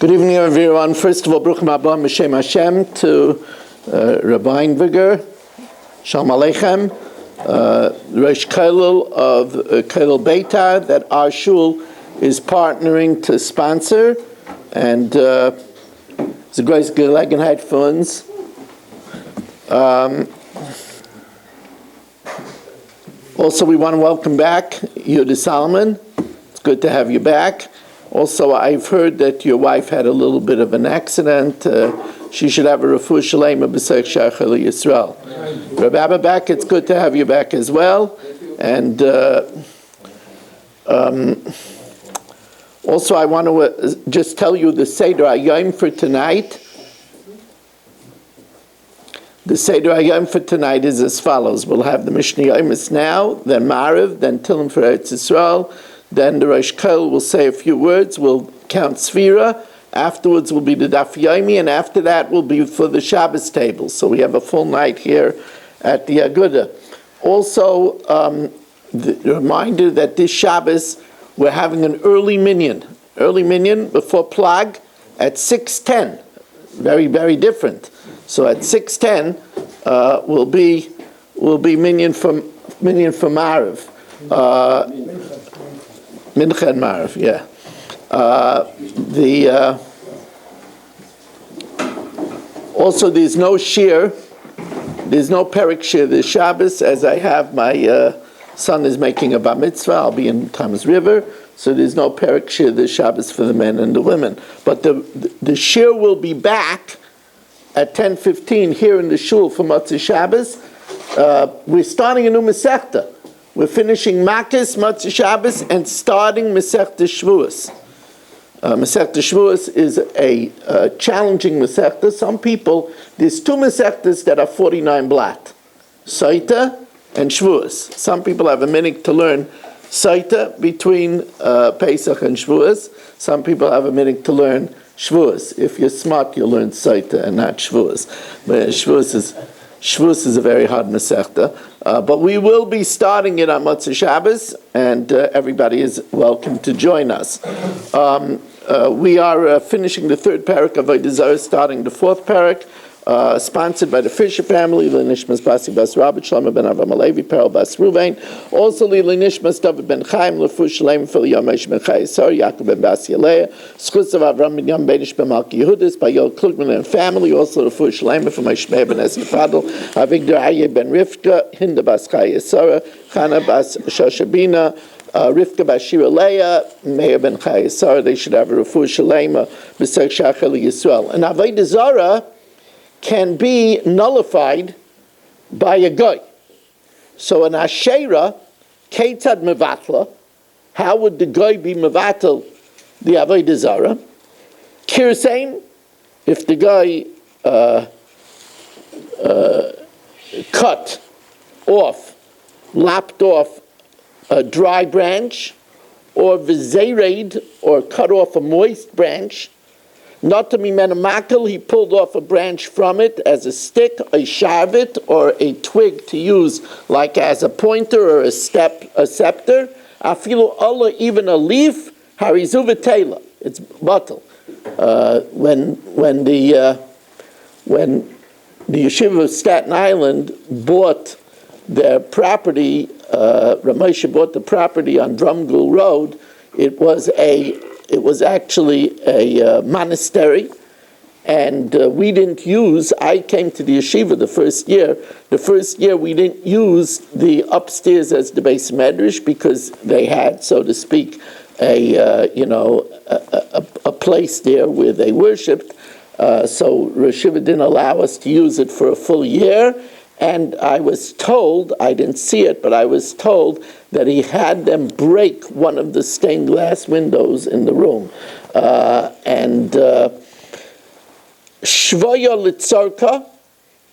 Good evening, everyone. First of all, Bruchim Haba M'Shem Hashem to Rabbi Einviger, Shalom Aleichem, Rosh Kollel of Kollel Beitar that our shul is partnering to sponsor, and it's a great Gelegenheit for uns. Also, we want to welcome back Yehuda Solomon. It's good to have you back. Also, I've heard that your wife had a little bit of an accident. She should have a refuah shalema b'seich shachar Yisrael. Rabbi Abba back, it's good to have you back as well. And also, I want to just tell you the Seder Hayom for tonight. The Seder Hayom for tonight is as follows. We'll have the Mishna Yomis now, then Ma'ariv, then Tilim for Eretz Yisrael. Then the Rosh Kollel will say a few words. We'll count Sfira. Afterwards will be the Daf Yomi, and after that will be for the Shabbos table. So we have a full night here at the Avoda. Also, the reminder that this Shabbos we're having an early minyan before Plag at 6:10. Very, very different. So at 6:10 will be minyan for Ma'ariv. Mincha and Ma'ariv, yeah. Also, there's no shir, there's no perik shir this Shabbos, as I have my son is making a bar mitzvah. I'll be in Thomas River, so there's no perik shir this Shabbos for the men and the women. But the shir will be back at 10:15 here in the shul for Motzei Shabbos. We're starting a new Masechta. We're finishing Makis, Motzei Shabbos, and starting Masechta Shvuos. Masechta Shvuos is a challenging Masechta. Some people, there's two Masechtas that are 49 blat, Saita and Shvuos. Some people have a minute to learn Saita between Pesach and Shvuos. Some people have a minute to learn Shvuos. If you're smart, you'll learn Saita and not Shvuos. But Shvuos is a very hard Masechta. But we will be starting it on Motzei Shabbos, and everybody is welcome to join us. We are finishing the third parak of Avoda Zara, starting the fourth parak, sponsored by the Fisher family, Nishmas Basi Bas Rabbi, Shlomo ben Avraham Alevi, Perel Bas Ruvain, also Nishmas David ben Chaim, Lefu Shalem, Phil Yomish ben Chayesar, Yaakov ben Basi Aleah, Schutz of Avraham ben Yom Benish ben Malki Yehudis, by Yol Klugman and family, also Lefu Shalem, from Mishmei ben Esfadel, Avigdor Aye ben Rivka, Hinda Bas Chayesar, Chana Bas Shoshabina, Rivka Bashira Leah, Meir ben Chayesar. They should have a refuah shalema b'seich shachar Yisrael. And Avoda Zara can be nullified by a guy. So an Asherah, Ketzad Mevatla, how would the guy be Mevatel the Avoda Zara? Kirsein, if the guy lopped off a dry branch, or vizered, or cut off a moist branch, not to be menamakel, he pulled off a branch from it as a stick, a shavit, or a twig to use like as a pointer or a scepter. Afilu Allah, even a leaf, harizu v'teila. It's bottle. When the yeshiva of Staten Island bought their property, Ramosha bought the property on Drumgool Road. It was actually a monastery, and we didn't use. I came to the yeshiva the first year. The first year we didn't use the upstairs as the base medrash because they had, so to speak, a place there where they worshipped. So Yeshiva didn't allow us to use it for a full year. And I was told, I didn't see it, but I was told that he had them break one of the stained glass windows in the room. Shvoya litzarka,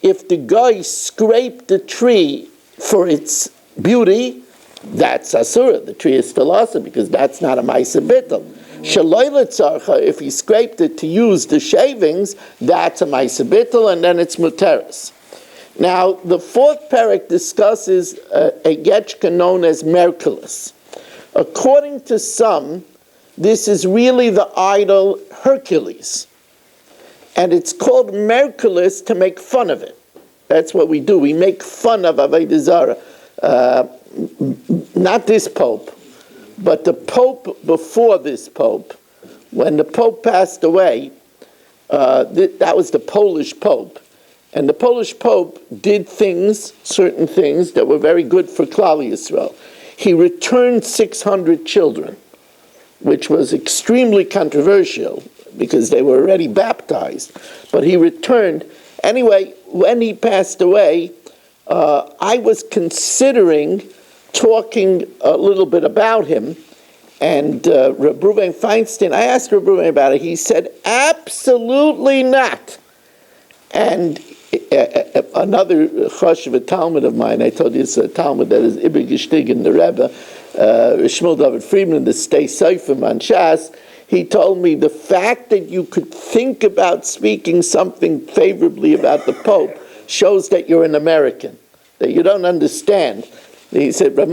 if the guy scraped the tree for its beauty, that's asura. The tree is still asura because that's not a ma'aseh bittul. Shaloi litzarka, if he scraped it to use the shavings, that's a ma'aseh bittul, and then it's muteris. Now, the fourth parak discusses a getchka known as Merkulis. According to some, this is really the idol Hercules. And it's called Merkulis to make fun of it. That's what we do. We make fun of Avoda Zara. Not this Pope, but the Pope before this Pope. When the Pope passed away, that was the Polish Pope. And the Polish Pope did certain things that were very good for Klal Yisrael. He returned 600 children, which was extremely controversial because they were already baptized. But he returned. Anyway, when he passed away, I was considering talking a little bit about him. And Reb Ruven Feinstein, I asked Reb Ruven about it. He said, absolutely not. And another chashuv, a Talmud of mine, I told you it's a Talmud that is Ibn Gishtig in the Rebbe, Shmuel David Friedman, the Stay Seifim on Shas, he told me the fact that you could think about speaking something favorably about the Pope shows that you're an American, that you don't understand. He said, Reb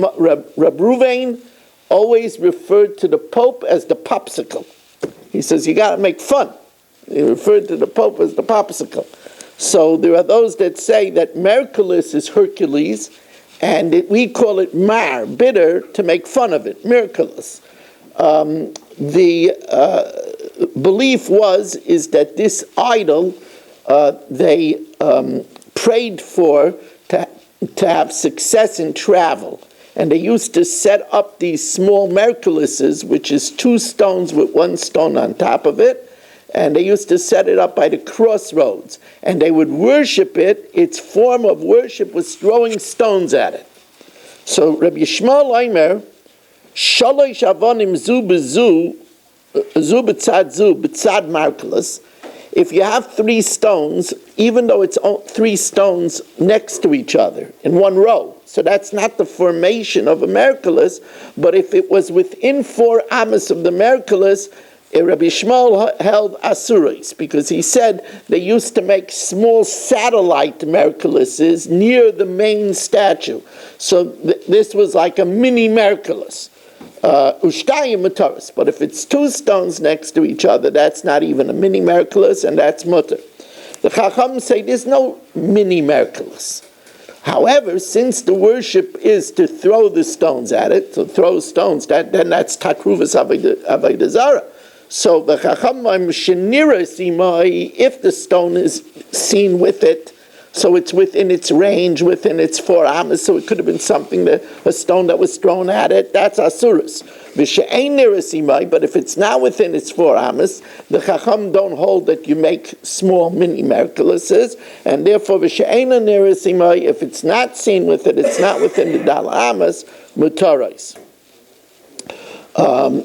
Ruven always referred to the Pope as the popsicle. He says, you got to make fun. He referred to the Pope as the popsicle. So there are those that say that Merkulis is Hercules, and we call it mar, bitter, to make fun of it, Merkulis. The belief is that this idol they prayed for to have success in travel. And they used to set up these small Merkulises, which is 2 stones with 1 stone on top of it. And they used to set it up by the crossroads. And they would worship it. Its form of worship was throwing stones at it. So Rabbi Yishmael Aimer, Shalosh Avonim zu bezu, zu b'tzad Merkulis. If you have 3 stones, even though it's 3 stones next to each other in one row, so that's not the formation of a Merkulis, but if it was within 4 amos of the Merkulis, Rabbi Yishmael held Asuris, because he said they used to make small satellite Merkulises near the main statue. So this was like a mini Merkulis. Ushtayim mutaris. But if it's 2 stones next to each other, that's not even a mini Merkulis, and that's mutter. The Chacham say there's no mini Merkulis. However, since the worship is to throw the stones at it, to throw stones, then that's takruvas avoda zara. So the Chacham shenira simai, if the stone is seen with it, so it's within its range, within its 4 amos, so it could have been something a stone that was thrown at it, that's asurus. V'she'ein nirasimai, but if it's not within its 4 amos, the Chacham don't hold that you make small mini Merkulises, and therefore v'she'ein nirasimai, if it's not seen with it, it's not within the dal amos, mutarais.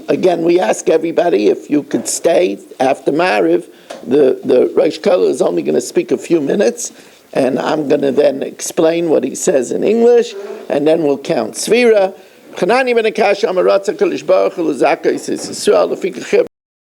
Again, we ask everybody if you could stay after Mariv. The Rosh Kollel is only going to speak a few minutes, and I'm going to then explain what he says in English, and then we'll count Svira. Chanani ben Akash Amaratza Kolish Baruch Hu L'Zaka Yisrael Lefika Chir